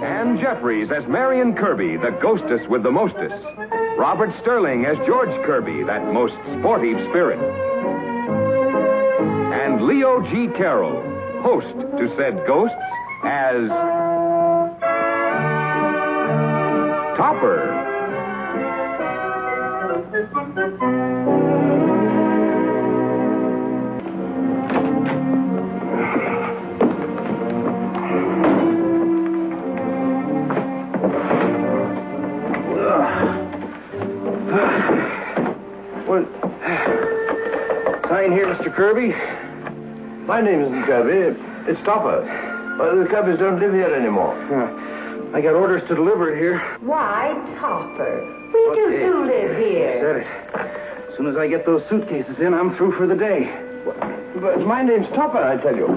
Ann Jeffries as Marion Kirby, the ghostess with the mostess. Robert Sterling as George Kirby, that most sportive spirit. And Leo G. Carroll, host to said ghosts, as Topper. Sign here, Mr. Kirby. My name isn't Kirby. It's Topper. The Kirbys don't live here anymore. I got orders to deliver it here. Why, Topper? We do live here. Said it. As soon as I get those suitcases in, I'm through for the day. But my name's Topper, I tell you.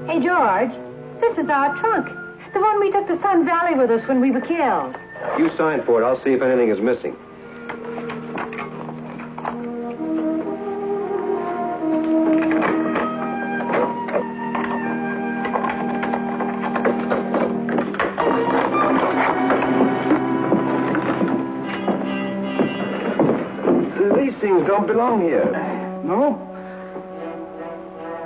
Hey, George, this is our trunk. The one we took to Sun Valley with us when we were killed. You sign for it. I'll see if anything is missing. These things don't belong here. No?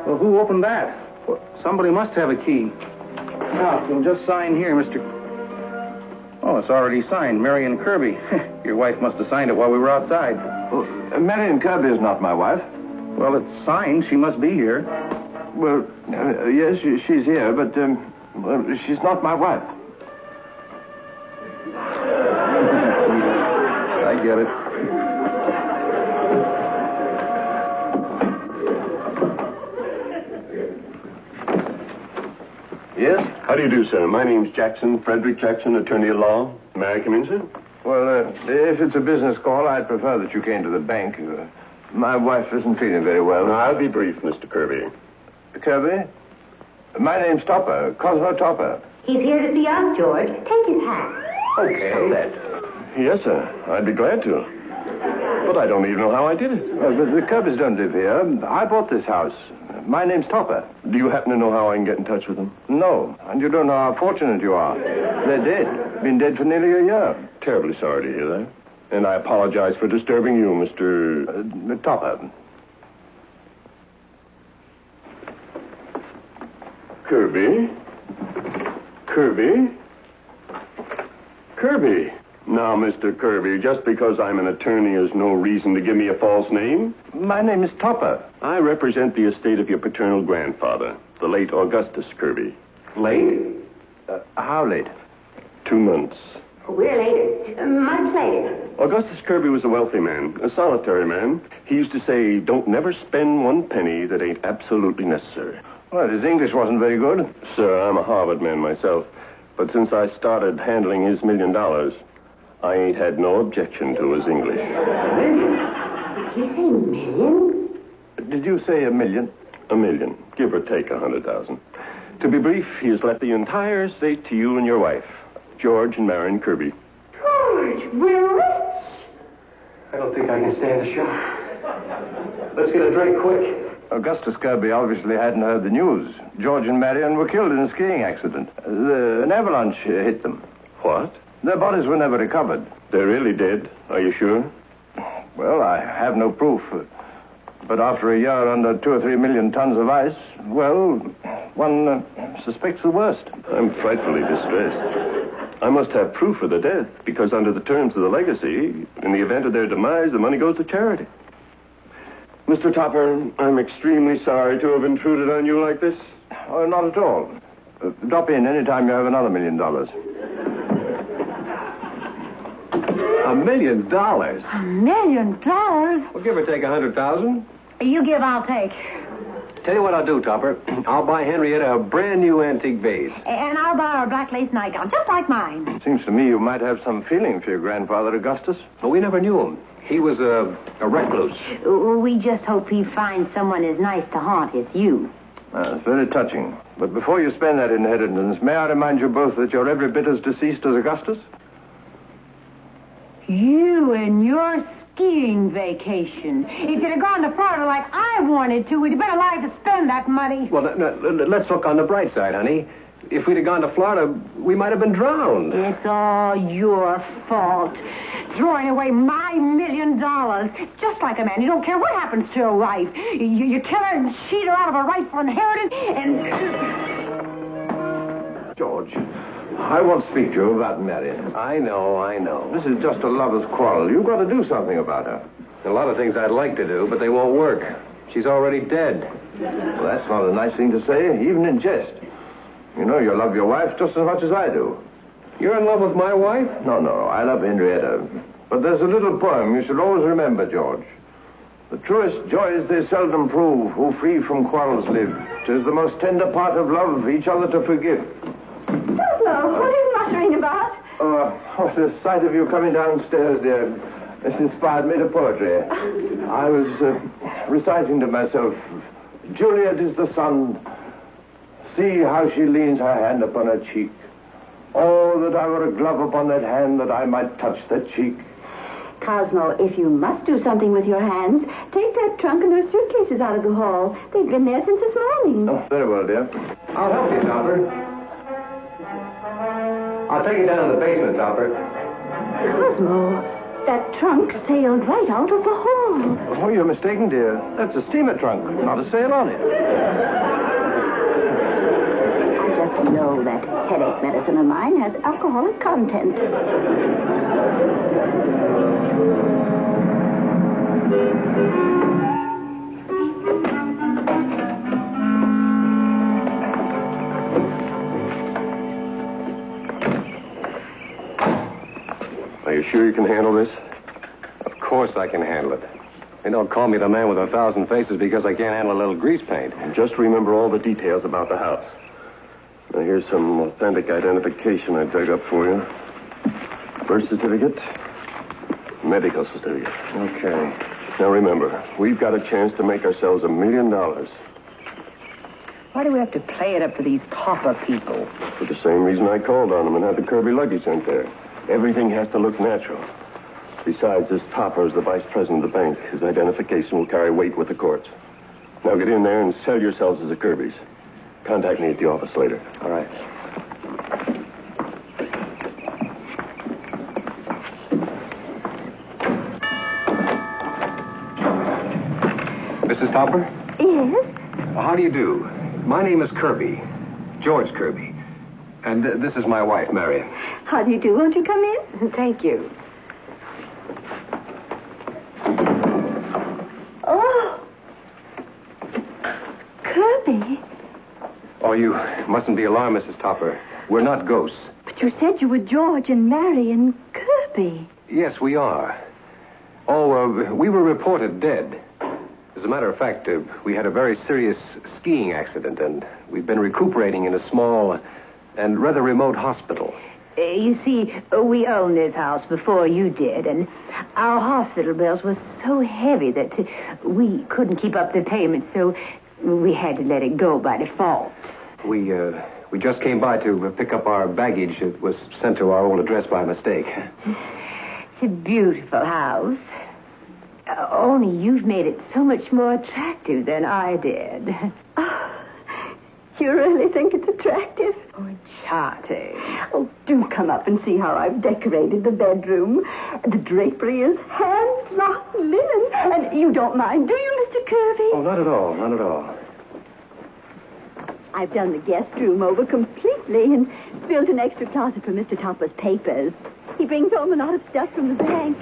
Well, who opened that? Well, somebody must have a key. Now, you'll just sign here, Mr. Oh, it's already signed. Marion Kirby. Your wife must have signed it while we were outside. Well, Marion Kirby is not my wife. Well, it's signed. She must be here. Well, yes, she's here, but, well, she's not my wife. I get it. Yes? How do you do, sir? My name's Jackson, Frederick Jackson, attorney at law. May I come in, sir? Well, if it's a business call, I'd prefer that you came to the bank. My wife isn't feeling very well. No, I'll be brief, Mr. Kirby. Kirby? My name's Topper, Cosmo Topper. He's here to see us, George. Take his hat. Okay. Yes, sir. I'd be glad to. But I don't even know how I did it. The Kirbys don't live here. I bought this house. My name's Topper. Do you happen to know how I can get in touch with them? No, and you don't know how fortunate you are. They're dead. Been dead for nearly a year. Terribly sorry to hear that. And I apologize for disturbing you, Mr. Topper. Kirby? Kirby? Kirby? Now, Mr. Kirby, just because I'm an attorney is no reason to give me a false name. My name is Topper. I represent the estate of your paternal grandfather, the late Augustus Kirby. Late? How late? 2 months. We're later. Months later. Augustus Kirby was a wealthy man, a solitary man. He used to say, don't never spend one penny that ain't absolutely necessary. Well, his English wasn't very good. Sir, I'm a Harvard man myself. But since I started handling his $1 million, I ain't had no objection to his English. Did you say million? Did you say $1 million? $1 million, give or take 100,000. To be brief, he has left the entire estate to you and your wife, George and Marion Kirby. George, we're rich. I don't think I can stand the shock. Let's get a drink quick. Augustus Kirby obviously hadn't heard the news. George and Marion were killed in a skiing accident. An avalanche hit them. What? Their bodies were never recovered. They're really dead, are you sure? Well, I have no proof. But after a year under 2 or 3 million tons of ice, well, one suspects the worst. I'm frightfully distressed. I must have proof of the death, because under the terms of the legacy, in the event of their demise, the money goes to charity. Mr. Topper, I'm extremely sorry to have intruded on you like this. Oh, not at all. Drop in any time you have another $1 million. $1 million? $1 million? Well, give or take 100,000. You give, I'll take. Tell you what I'll do, Topper. I'll buy Henrietta a brand new antique vase. And I'll buy her a black lace nightgown, just like mine. Seems to me you might have some feeling for your grandfather, Augustus. But we never knew him. He was a recluse. We just hope he finds someone as nice to haunt as you. It's very touching. But before you spend that inheritance, may I remind you both that you're every bit as deceased as Augustus? You and your skiing vacation. If you'd have gone to Florida like I wanted to, we'd have been alive to spend that money. Well, let's look on the bright side, honey. if we'd have gone to Florida, we might have been drowned. It's all your fault. Throwing away my $1 million. It's just like a man. You don't care what happens to your wife. You kill her and cheat her out of her rightful inheritance and... George, I want to speak to you about Marion. I know. This is just a lover's quarrel. You've got to do something about her. A lot of things I'd like to do, but they won't work. She's already dead. Well, that's not a nice thing to say, even in jest. You know you love your wife just as much as I do. You're in love with my wife? No, I love Henrietta. But there's a little poem you should always remember, George. The truest joys they seldom prove, who free from quarrels live. 'Tis the most tender part of love, each other to forgive. Hello, what are you muttering about? The sight of you coming downstairs, dear, this inspired me to poetry. I was reciting to myself, Juliet is the sun. See how she leans her hand upon her cheek. Oh, that I were a glove upon that hand, that I might touch that cheek. Cosmo, if you must do something with your hands, take that trunk and those suitcases out of the hall. They've been there since this morning. Oh, very well, dear. I'll help you, Topper. I'll take it down to the basement, Topper. Cosmo, that trunk sailed right out of the hall. Oh, you're mistaken, dear. That's a steamer trunk, not a sail on it. I just know that headache medicine of mine has alcoholic content. Are you sure you can handle this? Of course I can handle it. They don't call me the man with 1,000 faces because I can't handle a little grease paint. And just remember all the details about the house. Now, here's some authentic identification I dug up for you. Birth certificate, medical certificate. Okay. Now, remember, we've got a chance to make ourselves $1 million. Why do we have to play it up for these Topper people? For the same reason I called on them and had the Kirby luggage sent there. Everything has to look natural. Besides, this Topper is the vice president of the bank. His identification will carry weight with the courts. Now get in there and sell yourselves as the Kirbys. Contact me at the office later. All right. Mrs. Topper? Yes? How do you do? My name is Kirby. George Kirby. And this is my wife, Marion. How do you do? Won't you come in? Thank you. Oh. Kirby. Oh, you mustn't be alarmed, Mrs. Topper. We're not ghosts. But you said you were George and Marion Kirby. Yes, we are. Oh, we were reported dead. As a matter of fact, we had a very serious skiing accident, and we've been recuperating in a small and rather remote hospital. You see, we owned this house before you did, and our hospital bills were so heavy that we couldn't keep up the payments, so we had to let it go by default. We just came by to pick up our baggage that was sent to our old address by mistake. It's a beautiful house. Only you've made it so much more attractive than I did. Oh, you really think it's attractive? Oh, charming. Oh, do come up and see how I've decorated the bedroom. The drapery is hand-blocked linen. And you don't mind, do you, Mr. Kirby? Oh, not at all, not at all. I've done the guest room over completely and built an extra closet for Mr. Topper's papers. He brings home a lot of stuff from the bank.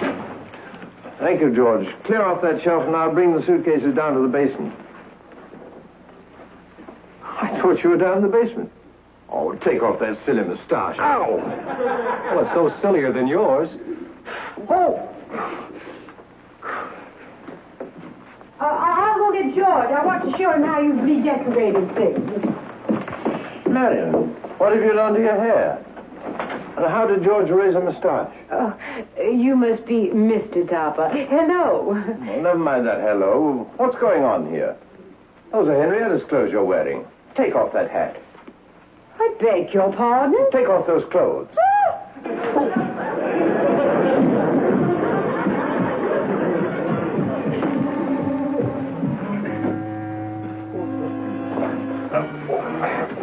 Thank you, George. Clear off that shelf and I'll bring the suitcases down to the basement. I thought you were down in the basement. Oh, take off that silly mustache. Ow! Well, it's no sillier than yours. Oh! I'll go get George. I want to show him how you've redecorated things. Marion, what have you done to your hair? And how did George raise a mustache? You must be Mr. Topper. Hello. Well, never mind that hello. What's going on here? Those are Henrietta's clothes you're wearing. Take off that hat. I beg your pardon? Take off those clothes.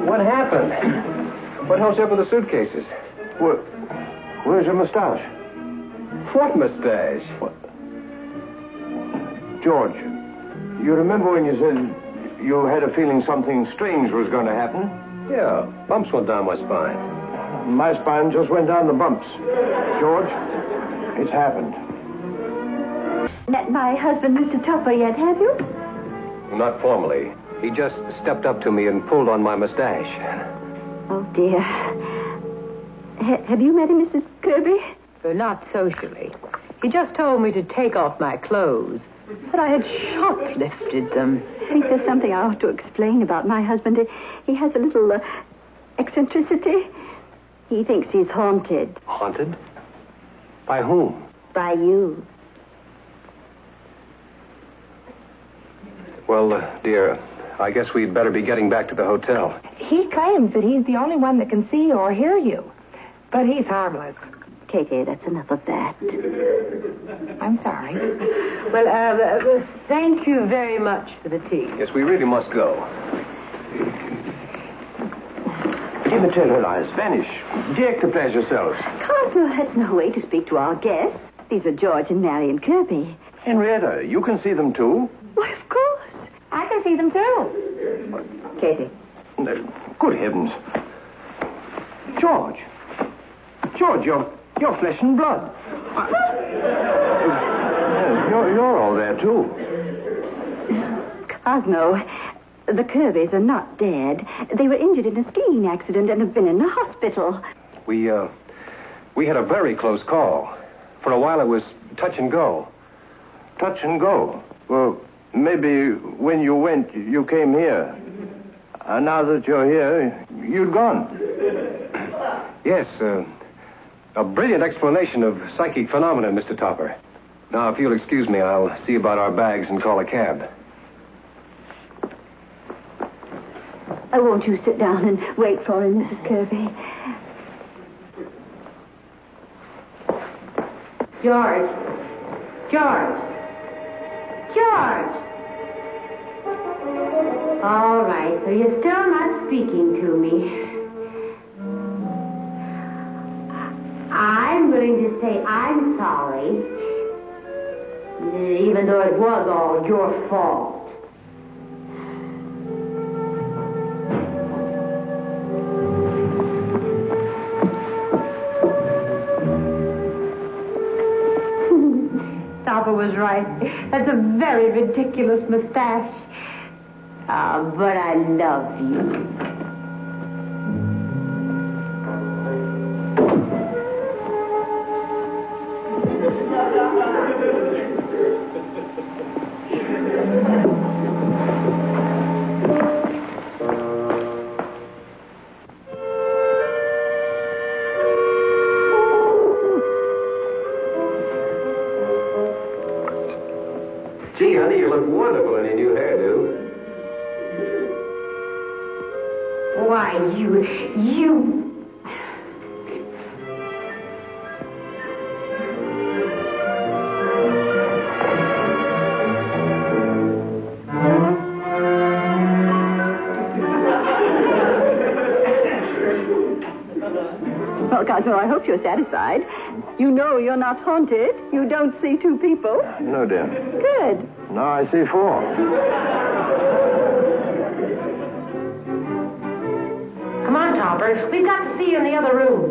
What happened? What hell's up with the suitcases? Where's your mustache? What mustache? George, you remember when you said you had a feeling something strange was going to happen? Yeah, bumps went down my spine. My spine just went down the bumps. George, it's happened. Met my husband, Mr. Topper, yet, have you? Not formally. He just stepped up to me and pulled on my mustache. Oh, dear. Have you met him, Mrs. Kirby? Not socially. He just told me to take off my clothes. Said I had shoplifted them. I think there's something I ought to explain about my husband. He has a little eccentricity. He thinks he's haunted. Haunted? By whom? By you. Well, dear, I guess we'd better be getting back to the hotel. He claims that he's the only one that can see or hear you. But he's harmless. Katie, that's enough of that. I'm sorry. Well, thank you very much for the tea. Yes, we really must go. Immaterialize, vanish. Deactivate yourselves. Cosmo has no way to speak to our guests. These are George and Marion Kirby. Henrietta, you can see them too. Why, of course. I can see them too. Katie. Good heavens. George. George, you're flesh and blood. You're all there too. Cosmo, the Kirbys are not dead. They were injured in a skiing accident and have been in the hospital. We had a very close call. For a while it was touch and go. Touch and go. Well, maybe when you went, you came here. Now that you're here, you'd gone. Yes, a brilliant explanation of psychic phenomena, Mr. Topper. Now, if you'll excuse me, I'll see about our bags and call a cab. Won't you sit down and wait for him, Mrs. Kirby? George. All right, so you're still not speaking to me. I'm willing to say I'm sorry, even though it was all your fault. Topper was right. That's a very ridiculous mustache. But I love you. Gee, honey, you look wonderful in your new hairdo. Why, you... Well, Cosmo, I hope you're satisfied. You know you're not haunted. You don't see two people. No, dear. Good. Now I see four. Come on, Topper. We've got to see you in the other room.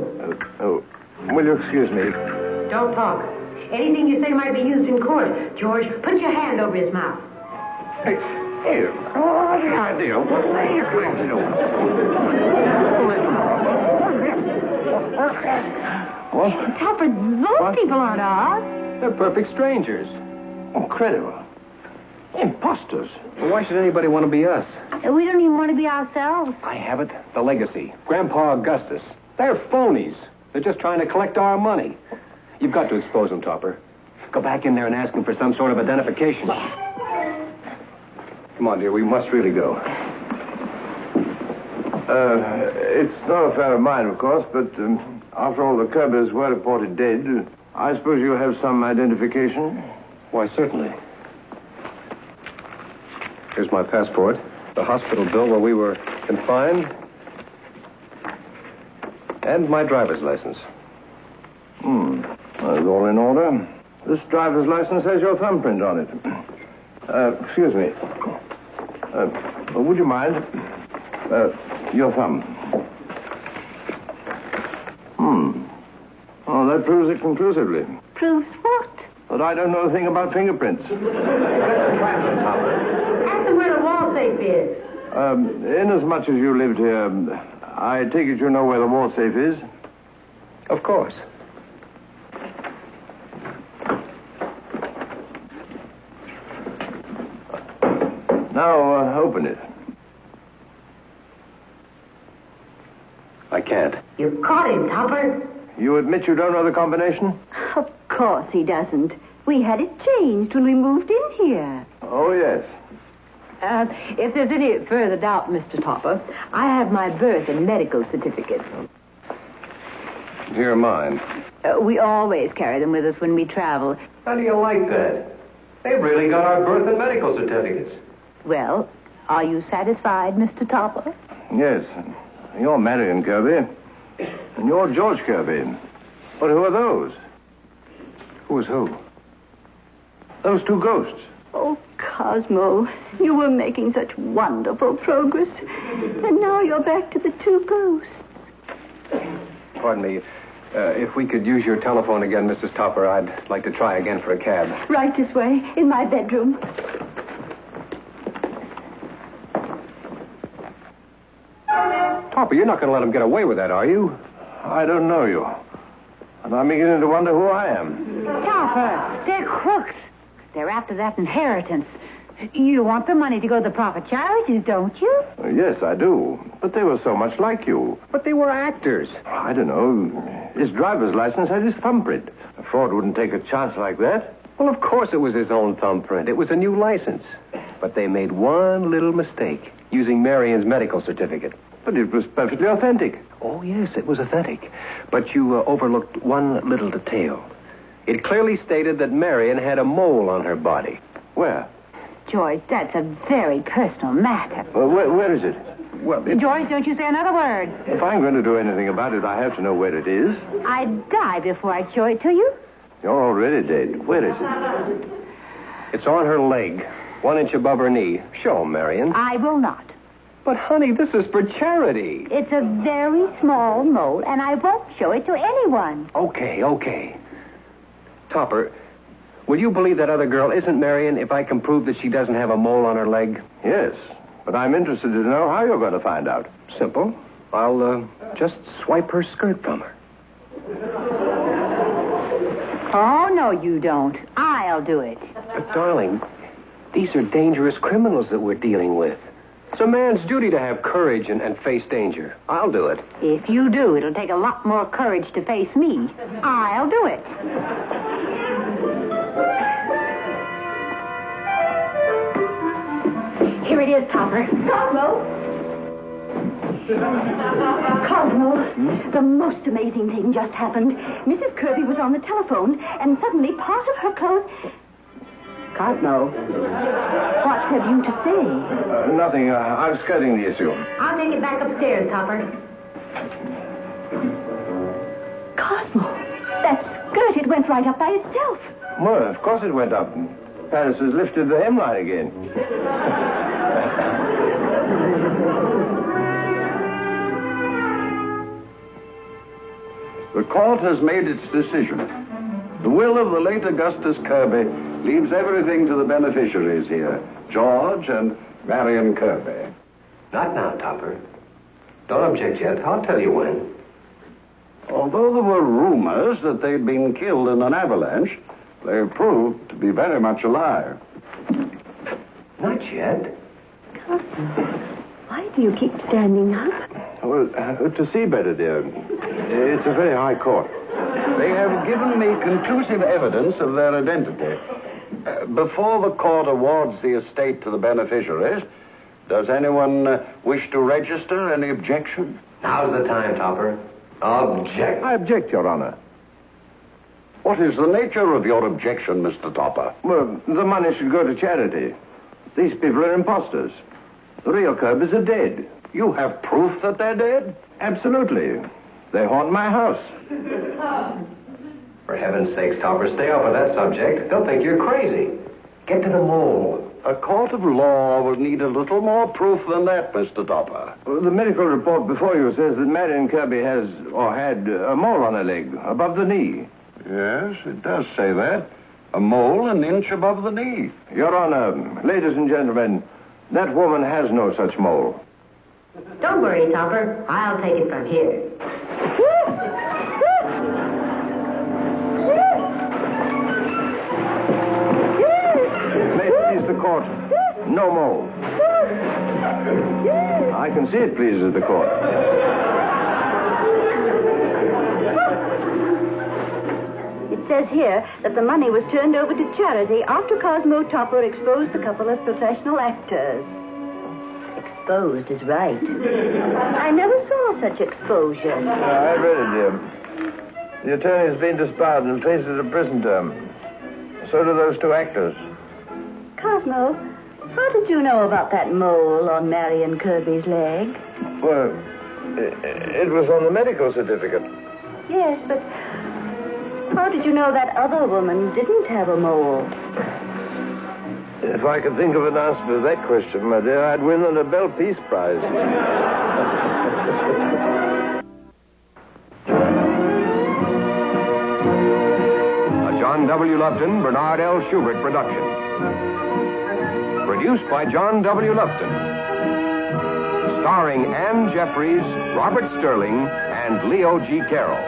Will you excuse me? Don't talk. Anything you say might be used in court. George, put your hand over his mouth. Hey, what's the idea? What are you going to do? What? Topper, those people aren't ours. They're perfect strangers. Incredible. Imposters. Well, why should anybody want to be us? We don't even want to be ourselves. I have it. The legacy. Grandpa Augustus. They're phonies. They're just trying to collect our money. You've got to expose them, Topper. Go back in there and ask them for some sort of identification. Come on, dear. We must really go. It's no affair of mine, of course, but after all, the Kirbys were reported dead. I suppose you have some identification? Why, certainly. Here's my passport. The hospital bill where we were confined. And my driver's license. That's all in order. This driver's license has your thumbprint on it. Excuse me. Would you mind? Your thumb. Oh, that proves it conclusively. Proves what? But I don't know a thing about fingerprints. Ask them where the wall safe is. Inasmuch as you lived here, I take it you know where the wall safe is? Of course. Now, open it. I can't. You caught him, Topper. You admit you don't know the combination? Of course he doesn't. We had it changed when we moved in here. Oh, yes. If there's any further doubt, Mr. Topper, I have my birth and medical certificates. Here are mine. We always carry them with us when we travel. How do you like that? They've really got our birth and medical certificates. Well, are you satisfied, Mr. Topper? Yes. You're Marion Kirby. And you're George Kirby. But who are those? Who's who? Those two ghosts. Oh, Cosmo, you were making such wonderful progress. And now you're back to the two ghosts. Pardon me. If we could use your telephone again, Mrs. Topper, I'd like to try again for a cab. Right this way, in my bedroom. Topper, you're not going to let him get away with that, are you? I don't know you. And I'm beginning to wonder who I am. Topper, they're crooks. They're after that inheritance. You want the money to go to the proper charities, don't you? Yes, I do. But they were so much like you. But they were actors. I don't know. His driver's license had his thumbprint. A fraud wouldn't take a chance like that. Well, of course it was his own thumbprint. It was a new license. But they made one little mistake, using Marion's medical certificate. But it was perfectly authentic. Oh, yes, it was authentic. But you overlooked one little detail. It clearly stated that Marion had a mole on her body. Where? George, that's a very personal matter. Where is it? Well, George, don't you say another word. If I'm going to do anything about it, I have to know where it is. I'd die before I'd show it to you. You're already dead. Where is it? it's on her leg, 1 inch above her knee. Show 'em, Marion. I will not. But, honey, this is for charity. It's a very small mole, and I won't show it to anyone. Okay. Topper, will you believe that other girl isn't Marion if I can prove that she doesn't have a mole on her leg? Yes, but I'm interested to know how you're going to find out. Simple. I'll just swipe her skirt from her. Oh, no, you don't. I'll do it. But, darling, these are dangerous criminals that we're dealing with. It's a man's duty to have courage and face danger. I'll do it. If you do, it'll take a lot more courage to face me. I'll do it. Here it is, Topper. Cosmo, the most amazing thing just happened. Mrs. Kirby was on the telephone, and suddenly part of her clothes... Cosmo, what have you to say? Nothing. I'm skirting the issue. I'll take it back upstairs, Topper. Cosmo, that skirt, it went right up by itself. Well, of course it went up. Paris has lifted the hemline again. The court has made its decision. The will of the late Augustus Kirby leaves everything to the beneficiaries here, George and Marion Kirby. Not now, Topper. Don't object yet. I'll tell you when. Although there were rumors that they'd been killed in an avalanche, they proved to be very much alive. Not yet. Cosmo, why do you keep standing up? Well, to see better, dear. It's a very high court. They have given me conclusive evidence of their identity. Before the court awards the estate to the beneficiaries, does anyone wish to register any objection? Now's the time, Topper. Object. I object, Your Honor. What is the nature of your objection, Mr. Topper? Well, the money should go to charity. These people are imposters. The real Kirbys are dead. You have proof that they're dead? Absolutely. They haunt my house. For heaven's sakes, Topper, stay off of that subject. They'll think you're crazy. Get to the mole. A court of law will need a little more proof than that, Mr. Topper. Well, the medical report before you says that Marion Kirby has, or had, a mole on her leg, above the knee. Yes, it does say that. A mole an inch above the knee. Your Honor, ladies and gentlemen, that woman has no such mole. Don't worry, Topper. I'll take it from here. May it please the court, no mole. I can see it pleases the court. It says here that the money was turned over to charity after Cosmo Topper exposed the couple as professional actors. Exposed is right. I never saw such exposure. I read it, dear. The attorney's been disbarred and faces a prison term. So do those two actors. Cosmo, how did you know about that mole on Marion Kirby's leg? Well, it was on the medical certificate. Yes, but how did you know that other woman didn't have a mole? If I could think of an answer to that question, my dear, I'd win the Nobel Peace Prize. A John W. Lupton, Bernard L. Schubert production. Produced by John W. Lupton. Starring Ann Jeffries, Robert Sterling, and Leo G. Carroll.